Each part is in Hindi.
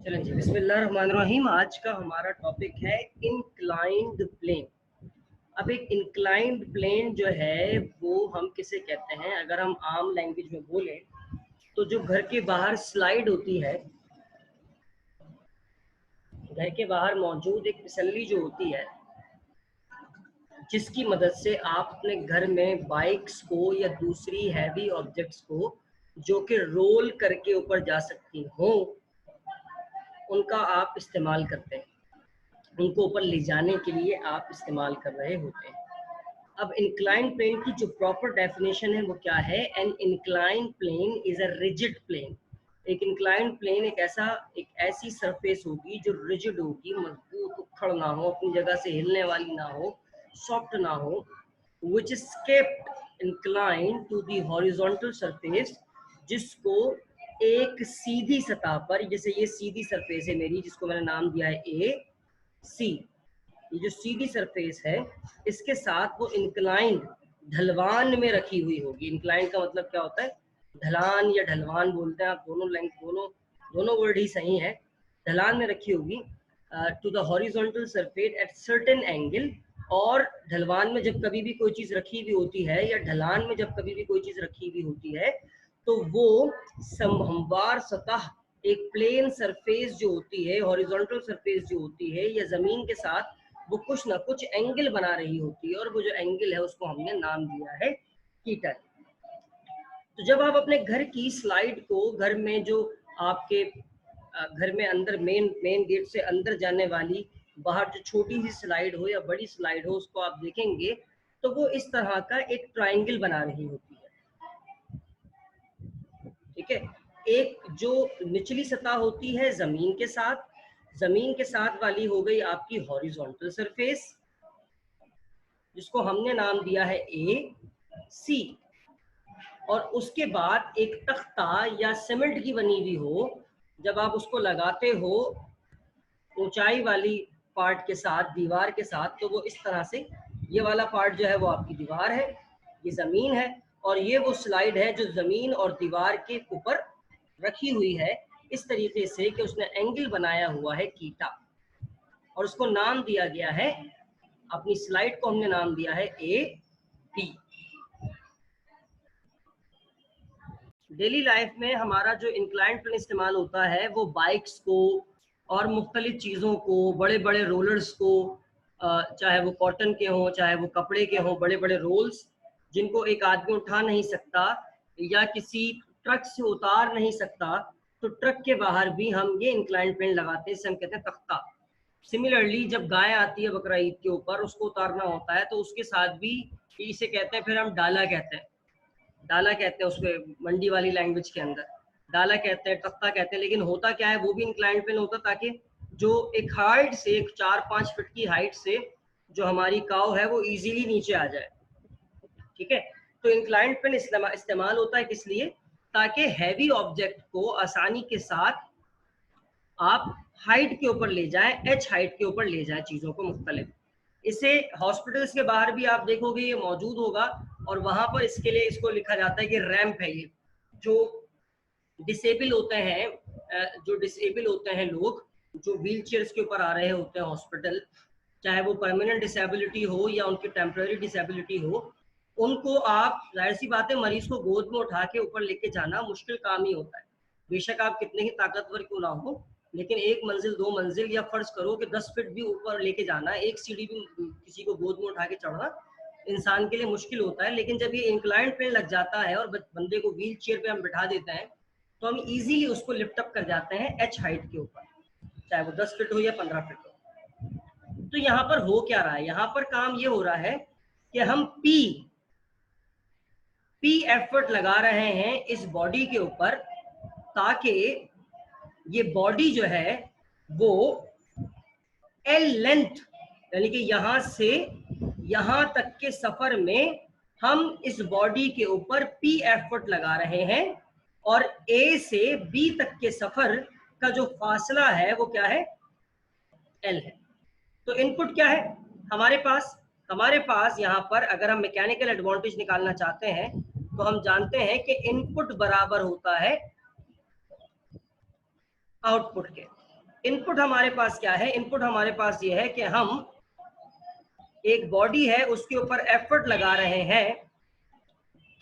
चलें जी, बिस्मिल्लाहिर्रहमानिर्रहीम। आज का हमारा टॉपिक है इंक्लाइंड प्लेन। अब एक इंक्लाइंड प्लेन जो है वो हम किसे कहते हैं, अगर हम आम लैंग्वेज में बोलें तो जो घर के बाहर स्लाइड होती है, घर के बाहर मौजूद एक फिसल्ली जो होती है, जिसकी मदद से आप अपने घर में बाइक्स को या दूसरी हैवी ऑब्जेक्ट्स को जो कि रोल करके ऊपर जा सकती हों, उनका आप इस्तेमाल करते हैं, उनको ऊपर ले जाने के लिए आप इस्तेमाल कर रहे होते हैं। अब इंक्लाइन प्लेन की जो प्रॉपर डेफिनेशन है वो क्या है? An incline plane is a rigid plane. एक इंक्लाइन प्लेन एक ऐसी सरफेस होगी जो रिजिड होगी, मजबूत, उखड़ ना हो, अपनी जगह से हिलने वाली ना हो, सॉफ्ट ना हो, which is kept incline to the horizontal surface, जिसको एक सीधी सतह पर, जैसे ये सीधी सरफेस है मेरी जिसको मैंने नाम दिया है ए सी, ये जो सीधी सरफेस है इसके साथ वो इंक्लाइन ढलवान में रखी हुई होगी। इंक्लाइन का मतलब क्या होता है? ढलान या ढलवान बोलते हैं आप, दोनों वर्ड ही सही है। ढलान में रखी होगी to the horizontal surface at certain angle. और ढलवान में जब कभी भी कोई चीज़ रखी हुई होती है या ढलान में जब कभी भी कोई चीज़ रखी हुई होती है तो वो समहमवार सतह, एक प्लेन सरफेस जो होती है, हॉरिजॉन्टल सरफेस जो होती है या ज़मीन के साथ, वो कुछ ना कुछ एंगल बना रही होती है, और वो जो एंगल है उसको हमने नाम दिया है कीटर। तो जब आप अपने घर की स्लाइड को, घर में जो आपके घर में अंदर मेन गेट से अंदर जाने वाली बाहर जो छोटी सी स्लाइड हो या बड़ी स्लाइड हो, उसको आप देखेंगे तो वो इस तरह का एक ट्रायंगल बना रही होती है। ठीक है, एक जो निचली सतह होती है जमीन के साथ वाली हो गई आपकी हॉरिजॉन्टल सरफेस, जिसको हमने नाम दिया है ए सी। और उसके बाद एक तख्ता या सीमेंट की बनी हुई हो, जब आप उसको लगाते हो ऊंचाई वाली पार्ट के साथ, दीवार के साथ, तो वो इस तरह से, ये वाला पार्ट जो है वो आपकी दीवार है, ये ज़मीन है, और ये वो स्लाइड है जो ज़मीन और दीवार के ऊपर रखी हुई है इस तरीके से कि उसने एंगल बनाया हुआ है कीटा, और उसको नाम दिया गया है, अपनी स्लाइड को हमने नाम दिया है ए बी। डेली लाइफ में हमारा जो इंक्लाइन प्लेन इस्तेमाल होता है वो बाइक्स को और मुख्तलिफ चीज़ों को, बड़े बड़े रोलर्स को, चाहे वो कॉटन के हों चाहे वो कपड़े के हों, बड़े बड़े रोल्स जिनको एक आदमी उठा नहीं सकता या किसी ट्रक से उतार नहीं सकता, तो ट्रक के बाहर भी हम ये इंक्लाइन प्लेन लगाते हैं, इसे हम कहते हैं तख्ता। सिमिलरली जब गाय आती है बकरा ईद के ऊपर, उसको उतारना होता है तो उसके साथ भी इसे कहते हैं, फिर हम डाला कहते हैं, उसमें मंडी वाली लैंग्वेज के अंदर डाला कहते हैं, तख्ता कहते हैं। लेकिन होता क्या है, वो भी इंक्लाइन प्लेन होता ताकि जो एक हाइट से, एक 4-5 फीट की हाइट से जो हमारी काव है वो इजीली नीचे आ जाए। ठीक है, तो इंक्लाइन प्लेन इस्तेमाल होता है किस लिए? ताकि हैवी ऑब्जेक्ट को आसानी के साथ आप हाइट के ऊपर ले जाएं, एच हाइट के ऊपर ले जाएं चीज़ों को मुख्तलिफ। इसे हॉस्पिटल्स के बाहर भी आप देखोगे ये मौजूद होगा, और वहाँ पर इसके लिए इसको लिखा जाता है कि रैंप है। ये जो डिसेबल होते हैं, लोग जो व्हील चेयर्स के ऊपर आ रहे होते हैं हॉस्पिटल, चाहे वो परमानेंट डिसेबिलिटी हो या उनकी टेम्पररी डिसेबिलिटी हो, उनको आप, जाहिर सी बात है, मरीज को गोद में उठा के ऊपर लेके जाना मुश्किल काम ही होता है। बेशक आप कितने ही ताकतवर क्यों ना हो, लेकिन 1 मंजिल 2 मंजिल या फर्ज करो कि 10 फीट भी ऊपर लेके जाना, एक सीढ़ी भी किसी को गोद में उठा के चढ़ना इंसान के लिए मुश्किल होता है। लेकिन जब ये इंक्लाइन प्लेन लग जाता है और बंदे को व्हील चेयर पे हम बिठा देते हैं, तो हम इजीली उसको लिफ्ट अप कर जाते हैं एच हाइट के ऊपर, चाहे वो 10 फीट हो या 15 फीट हो। तो यहाँ पर हो क्या रहा है? यहाँ पर काम ये हो रहा है कि हम पी एफर्ट लगा रहे हैं इस बॉडी के ऊपर, ताकि ये बॉडी जो है वो एल लेंथ, यानी कि यहां से यहां तक के सफर में हम इस बॉडी के ऊपर पी एफर्ट लगा रहे हैं, और ए से बी तक के सफर का जो फासला है वो क्या है? एल है। तो इनपुट क्या है हमारे पास यहाँ पर, अगर हम मैकेनिकल एडवांटेज निकालना चाहते हैं तो हम जानते हैं कि इनपुट बराबर होता है आउटपुट के। इनपुट हमारे पास क्या है? इनपुट हमारे पास ये है कि हम एक बॉडी है उसके ऊपर एफर्ट लगा रहे हैं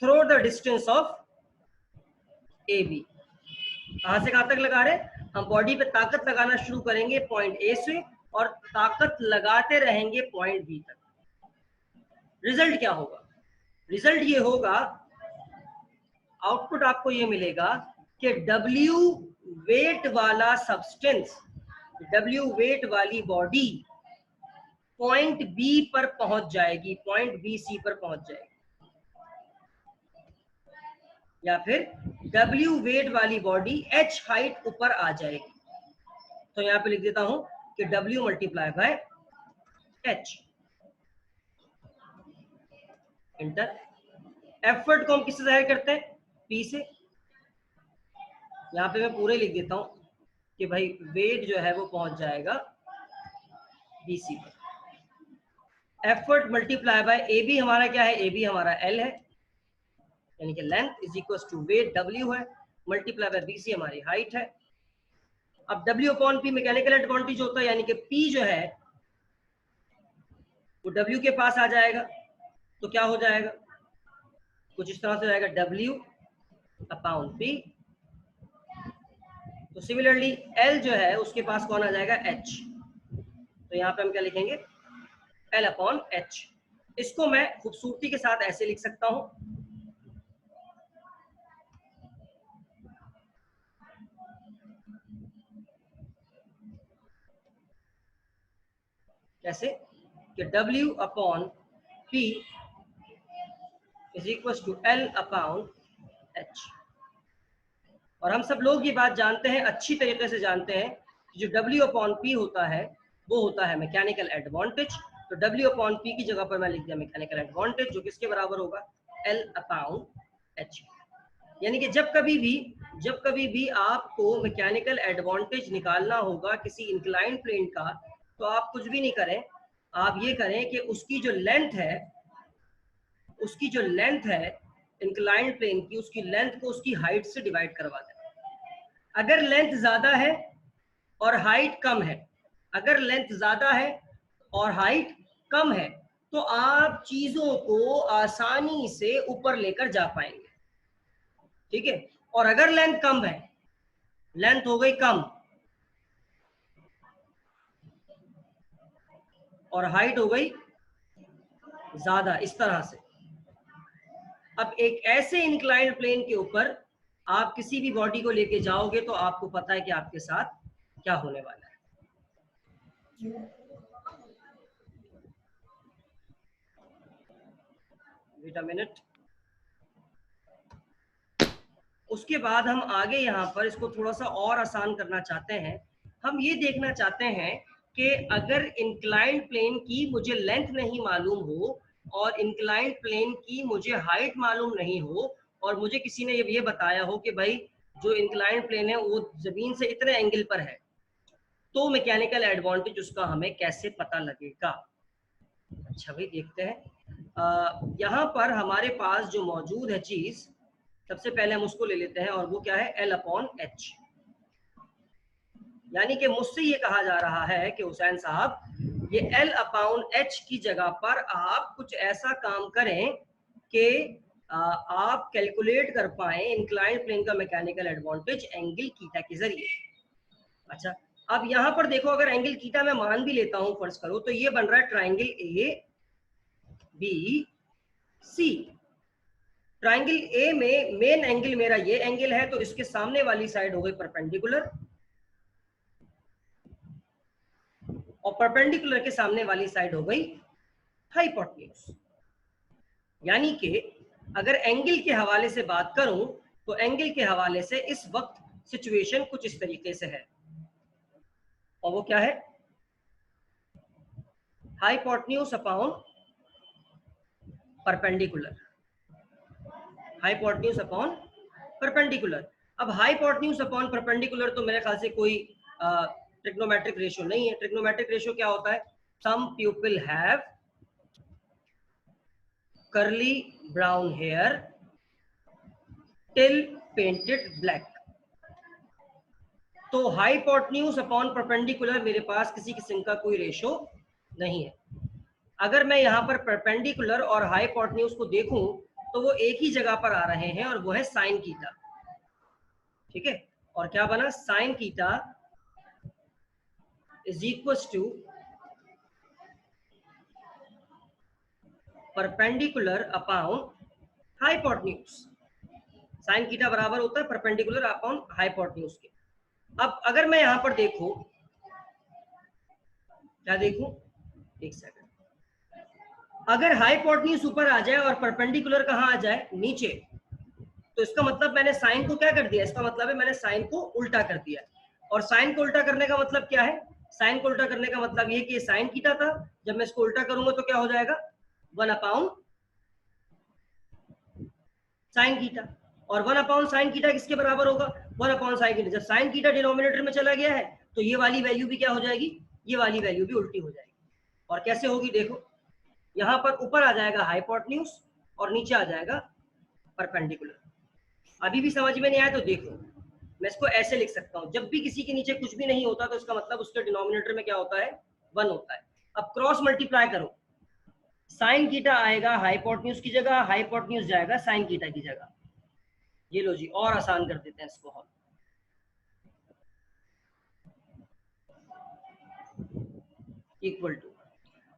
through the distance of A B. कहां से कहां तक लगा रहे हैं? हम बॉडी पे ताकत लगाना शुरू करेंगे पॉइंट ए से और ताकत लगाते रहेंगे पॉइंट बी तक। रिजल्ट क्या होगा? रिजल्ट ये होगा, आउटपुट आपको ये मिलेगा कि W वेट वाला सब्सटेंस, W वेट वाली बॉडी पॉइंट बी पर पहुंच जाएगी, पॉइंट बी सी पर पहुंच जाएगी, या फिर W वेट वाली बॉडी H हाइट ऊपर आ जाएगी। तो यहां पे लिख देता हूं कि W multiply by H। Inter. Effort को हम किससे जाहिर करते हैं? P से। यहां पे मैं पूरे लिख देता हूं कि भाई वेट जो है वो पहुंच जाएगा BC पर। Effort multiply by A B, हमारा क्या है? ए बी हमारा L है, यानी कि length is equal to weight W है, मल्टीप्लाई बाय BC हमारी हाइट है। अब W upon P mechanical advantage होता है, यानी कि P जो है वो W के पास आ जाएगा। तो क्या हो जाएगा? कुछ इस तरह से जाएगा W अपॉन P। तो सिमिलरली L जो है उसके पास कौन आ जाएगा? H। तो यहाँ पे हम क्या लिखेंगे? L upon H। इसको मैं खूबसूरती के साथ ऐसे लिख सकता हूं, कैसे कि W upon P is equal to L upon H। और हम सब लोग ये बात जानते हैं, अच्छी तरीके से जानते हैं कि जो W अपॉन P होता है वो होता है मैकेनिकल एडवांटेज। तो W अपॉन P की जगह पर मैं लिख दिया मैकेनिकल एडवांटेज, जो किसके बराबर होगा? L upon H। यानी कि जब कभी भी आपको मैकेनिकल एडवांटेज निकालना होगा किसी इंक्लाइन प्लेन का, तो आप कुछ भी नहीं करें, आप ये करें कि उसकी जो लेंथ है इंक्लाइंड प्लेन की, उसकी लेंथ को उसकी हाइट से डिवाइड करवा दें। अगर लेंथ ज्यादा है और हाइट कम है, अगर लेंथ ज्यादा है और हाइट कम है, तो आप चीजों को आसानी से ऊपर लेकर जा पाएंगे, ठीक है। और अगर लेंथ कम है, लेंथ हो गई कम और हाइट हो गई ज्यादा, इस तरह से। अब एक ऐसे इंक्लाइंड प्लेन के ऊपर आप किसी भी बॉडी को लेके जाओगे तो आपको पता है कि आपके साथ क्या होने वाला है। Wait a minute. उसके बाद हम आगे यहाँ पर इसको थोड़ा सा और आसान करना चाहते हैं। हम ये देखना चाहते हैं कि अगर इंक्लाइंड प्लेन की मुझे लेंथ नहीं मालूम हो और इंक्लाइंड प्लेन की मुझे हाइट मालूम नहीं हो, और मुझे किसी ने ये बताया हो कि भाई जो इंक्लाइंड प्लेन है वो जमीन से इतने एंगल पर है, तो मैकेनिकल एडवांटेज उसका हमें कैसे पता लगेगा? अच्छा भाई देखते हैं। यहाँ पर हमारे पास जो मौजूद है चीज, सबसे पहले हम उसको ले लेते हैं, और वो क्या है? L upon H। यानी कि मुझसे ये कहा जा रहा है कि हुसैन साहब ये L अपॉन H की जगह पर आप कुछ ऐसा काम करें कि आप कैलकुलेट कर पाए इंक्लाइंड प्लेन का मैकेनिकल एडवांटेज एंगल कीटा के जरिए। अच्छा, अब यहाँ पर देखो, अगर एंगल कीटा मैं मान भी लेता हूँ, फर्ज करो, तो ये बन रहा है ट्राइंगल ABC। ट्राइंगल ए में मेन एंगल मेरा ये एंगल है, तो इसके सामने वाली साइड हो गई परपेंडिकुलर, और परपेंडिकुलर के सामने वाली साइड हो गई हाइपोटेन्यूज। यानी कि अगर एंगल के हवाले से बात करूं तो एंगल के हवाले से इस वक्त सिचुएशन कुछ इस तरीके से है, और वो क्या है? Hypotenuse upon perpendicular, hypotenuse upon perpendicular. अब हाइपोटेन्यूज अपॉन परपेंडिकुलर तो मेरे ख्याल से कोई ट्रिग्नोमेट्रिक रेशियो नहीं है। ट्रिग्नोमेट्रिक रेशियो क्या होता है? Some people have curly brown hair till painted black। तो हाइपोटेन्यूज अपॉन परपेंडिकुलर मेरे पास किसी किस्म का कोई रेशो नहीं है। अगर मैं यहाँ पर परपेंडिकुलर और हाइपोटेन्यूज को देखूं तो वो एक ही जगह पर आ रहे हैं और वो है साइन थीटा। ठीक है, और क्या बना, sine theta is equal to perpendicular upon hypotenuse. Sine theta बराबर होता है परपेंडिकुलर अपॉन हाइपोटेन्यूज के। अब अगर मैं यहां पर देखूं, क्या देखूं, एक सेकंड, अगर हाइपोटेन्यूज ऊपर आ जाए और परपेंडिकुलर कहां आ जाए, नीचे, तो इसका मतलब मैंने साइन को क्या कर दिया, इसका मतलब है मैंने साइन को उल्टा कर दिया। और साइन को उल्टा करने का मतलब क्या है, साइन को उल्टा करने का मतलब ये कि साइन थीटा था, जब मैं इसको उल्टा करूंगा तो क्या हो जाएगा, 1 अपॉन साइन थीटा। और 1 अपॉन साइन थीटा किसके बराबर होगा, 1 अपॉन साइन थीटा। जब साइन थीटा डिनोमिनेटर में चला गया है तो ये वाली वैल्यू भी क्या हो जाएगी, ये वाली वैल्यू भी उल्टी हो जाएगी। और कैसे होगी, देखो यहां पर ऊपर आ जाएगा हाइपोटेन्यूज और नीचे आ जाएगा परपेंडिकुलर। अभी भी समझ में नहीं आया तो देखो, मैं इसको ऐसे लिख सकता हूं, जब भी किसी के नीचे कुछ भी नहीं होता तो इसका मतलब उसके डिनोमिनेटर में क्या होता है, 1 होता है। अब क्रॉस मल्टीप्लाई करो, साइन थीटा आएगा हाइपोटेन्यूज की जगह, हाइपोटेन्यूज जाएगा साइन थीटा की जगह। ये लो जी, और आसान कर देते हैं इसको हम। इक्वल टू,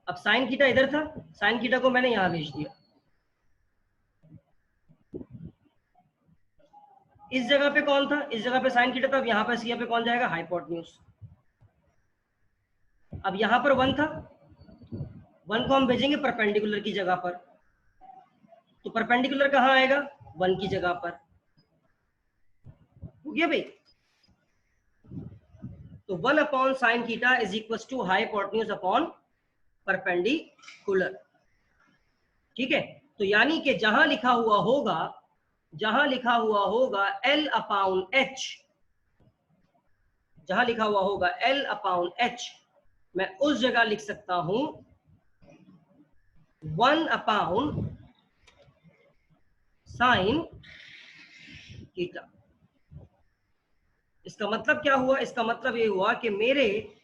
अब साइन थीटा इधर था, साइन थीटा को मैंने यहां भेज दिया, इस जगह पे कौन था, इस जगह पे साइन थीटा था, अब यहाँ पे सी पे कौन जाएगा, हाइपोटेन्यूज। अब यहाँ पर 1 था, 1 को हम भेजेंगे परपेंडिकुलर की जगह पर, तो परपेंडिकुलर कहाँ आएगा, 1 की जगह पर। हो गया भाई, तो 1 upon sine theta is equal to hypotenuse upon perpendicular. ठीक है, तो यानी कि जहां लिखा हुआ होगा, जहां लिखा हुआ होगा L अपॉन H, जहां लिखा हुआ होगा L अपॉन H, मैं उस जगह लिख सकता हूं 1 अपॉन साइन थीटा। इसका मतलब क्या हुआ, इसका मतलब ये हुआ कि मेरे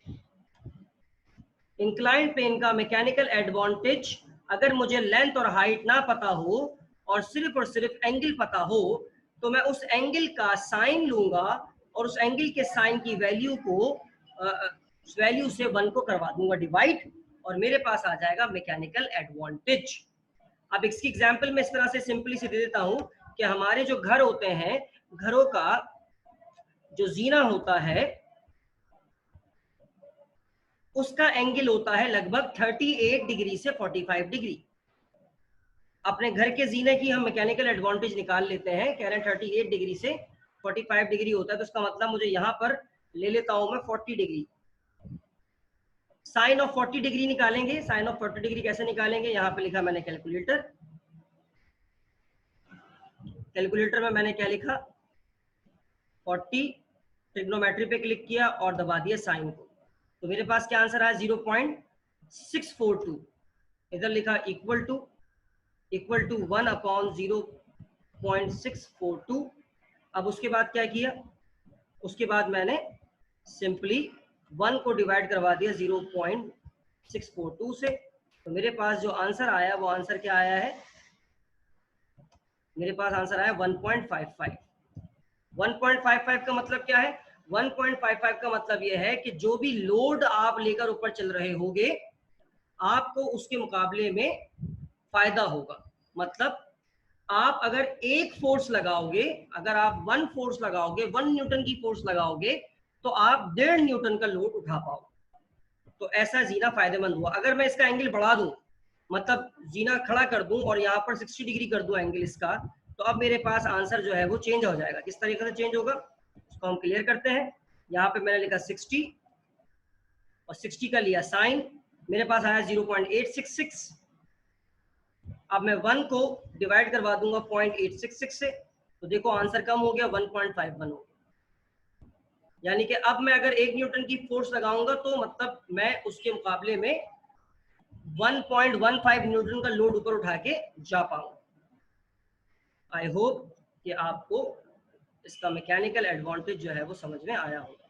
इंक्लाइंड प्लेन का मैकेनिकल एडवांटेज, अगर मुझे लेंथ और हाइट ना पता हो और सिर्फ एंगल पता हो, तो मैं उस एंगल का साइन लूंगा और उस एंगल के साइन की वैल्यू को उस वैल्यू से 1 को करवा दूंगा डिवाइड, और मेरे पास आ जाएगा मैकेनिकल एडवांटेज। अब इसकी एग्जांपल मैं इस तरह से सिंपली से दे देता हूं कि हमारे जो घर होते हैं, घरों का जो जीना होता है उसका एंगल होता है लगभग 38 डिग्री से 45 डिग्री। अपने घर के जीने की हम मैकेनिकल एडवांटेज निकाल लेते हैं, कह रहे हैं 38 डिग्री से 45 डिग्री होता है, तो इसका मतलब मुझे यहां पर ले लेता हूं मैं 40 डिग्री। साइन ऑफ 40 डिग्री निकालेंगे, साइन ऑफ 40 डिग्री कैसे निकालेंगे, यहां पे लिखा मैंने कैलकुलेटर, कैलकुलेटर में मैंने क्या लिखा 40, ट्रिग्नोमेट्री पे क्लिक किया और दबा दिया साइन को, तो मेरे पास क्या आंसर आया 0.642। इधर लिखा इक्वल टू 1 अपॉन 0.642। अब उसके बाद क्या किया, उसके बाद मैंने सिंपली 1 को डिवाइड करवा दिया 0.642 से, तो मेरे पास जो आंसर आया वो आंसर क्या आया है, मेरे पास आंसर आया 1.55। 1.55 का मतलब क्या है, 1.55 का मतलब यह है कि जो भी लोड आप लेकर ऊपर चल रहे होंगे आपको उसके मुकाबले में फायदा होगा। मतलब आप अगर एक फोर्स लगाओगे, अगर आप 1 फोर्स लगाओगे, 1 न्यूटन की फोर्स लगाओगे, तो आप 1.5 न्यूटन का लोड उठा पाओगे। तो ऐसा जीना फायदेमंद हुआ। अगर मैं इसका एंगल बढ़ा दूं, मतलब जीना खड़ा कर दूं और यहाँ पर 60 डिग्री कर दूं एंगल इसका, तो अब मेरे पास आंसर जो है वो चेंज हो जाएगा। किस तरीके से चेंज होगा उसको हम क्लियर करते हैं। यहाँ पे मैंने लिखा 60 और 60 का लिया साइन, मेरे पास आया 0.866। अब मैं 1 को डिवाइड करवा दूंगा 0.866 से, तो देखो आंसर कम हो गया, 1.51 हो गया। यानी कि अब मैं अगर 1 न्यूटन की फोर्स लगाऊंगा तो मतलब मैं उसके मुकाबले में 1.15 न्यूटन का लोड ऊपर उठा के जा पाऊंगा। आई होप कि आपको इसका मैकेनिकल एडवांटेज जो है वो समझ में आया होगा।